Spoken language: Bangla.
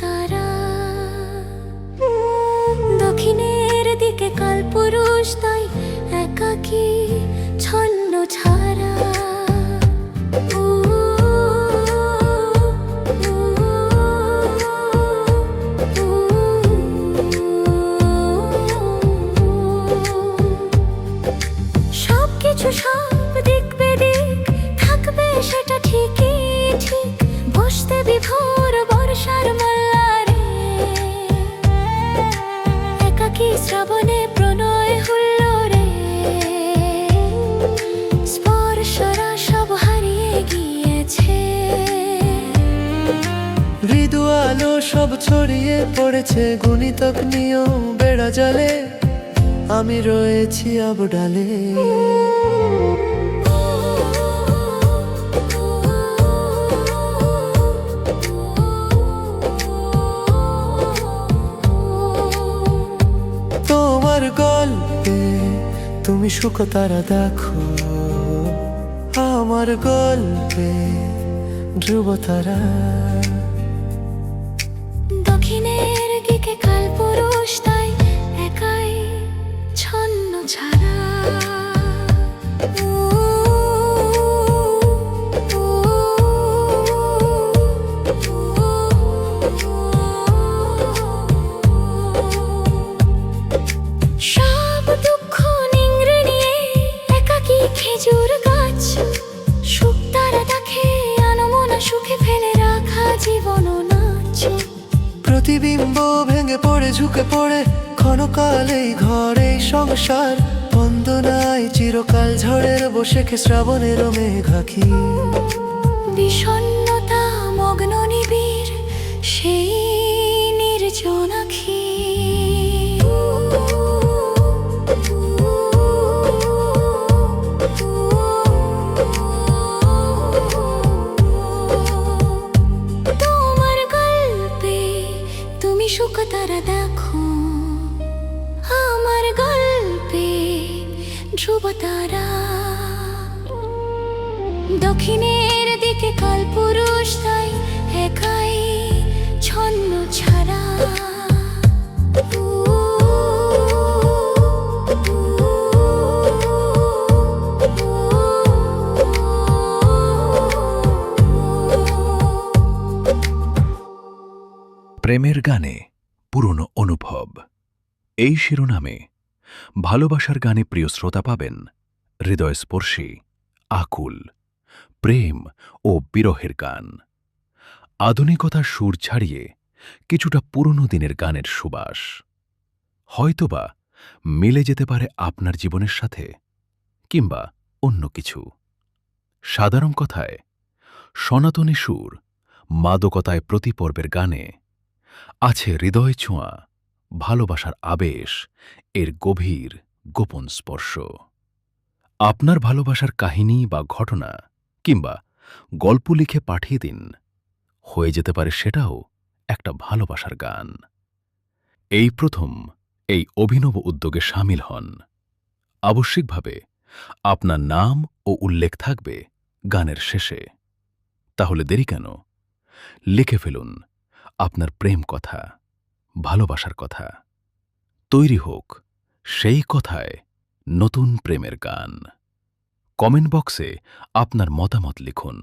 তারা। দক্ষিণের দিকে কালপুরুষ তাই একাকী ছন্ন ছাড়া। সবকিছু সব দিক বেদিক থাকবে সেটা ঠিকই ঠিক, বসতে বিভোর বর্ষার মল্লারে। একাকী শ্রাবণে প্রণয় হুল্লোড়ে, স্পর্শরা সব হারিয়ে গিয়েছে। মৃদু আলো সব ছড়িয়ে পড়েছে গুণিতক নিয়ম বেড়া জালে, আমি রয়েছি আবডালে। তোমার গল্পে তুমি সুখ তারা দেখো, আমার গল্পে ধ্রুব তারা। দক্ষিণের দিকে কালপুরুষ তাই একাই ছন্ন ছাড়া। সব দুঃখ নিংড়ে নিয়ে একাকী খেজুর গাছ, সুখ তারা দেখে আনমনা সুখে ফেলে রাখা জীবন নাচ। প্রতিবিম্ব ভেঙে পড়ে ঝুঁকে পড়ে ক্ষণকাল এই ঘরে সংসার, বন্দনায় চিরকাল ঝড়ের বসে শ্রাবণের মেঘাখি। বিষণ্ণতা মগ্ন নিবিড় সেই নির্জনাখি। তোমার গল্পে তুমি সুখ তারা দেখো, আমার গল্পে ধ্রুব তারা। দক্ষিণের দিকে কালপুরুষ তাই একাই ছন্ন ছাড়া। প্রেমের গানে পুরনো অনুভব, এই শিরোনামে ভালোবাসার গানে প্রিয় শ্রোতা পাবেন হৃদয়স্পর্শী, আকুল, প্রেম ও বিরহের গান। আধুনিকতার সুর ছাড়িয়ে কিছুটা পুরনো দিনের গানের সুবাস। হয়তোবা মিলে যেতে পারে আপনার জীবনের সাথে, কিংবা অন্য কিছু। সাধারণ কথায় সনাতনী সুর, মাদকতায় প্রতি পর্বের গানে আছে হৃদয় ছোঁয়া, ভালোবাসার আবেশ, এর গভীর গোপন স্পর্শ। আপনার ভালোবাসার কাহিনী বা ঘটনা কিংবা গল্প লিখে পাঠিয়ে দিন, হয়ে যেতে পারে সেটাও একটা ভালোবাসার গান। এই প্রথম এই অভিনব উদ্যোগে সামিল হন। আবশ্যিকভাবে আপনার নাম ও উল্লেখ থাকবে গানের শেষে। তাহলে দেরি কেন? লিখে ফেলুন আপনার প্রেম কথা, ভালোবাসার কথা। তৈরি হোক সেই কথায় নতুন প্রেমের গান। কমেন্ট বক্সে আপনার মতামত লিখুন।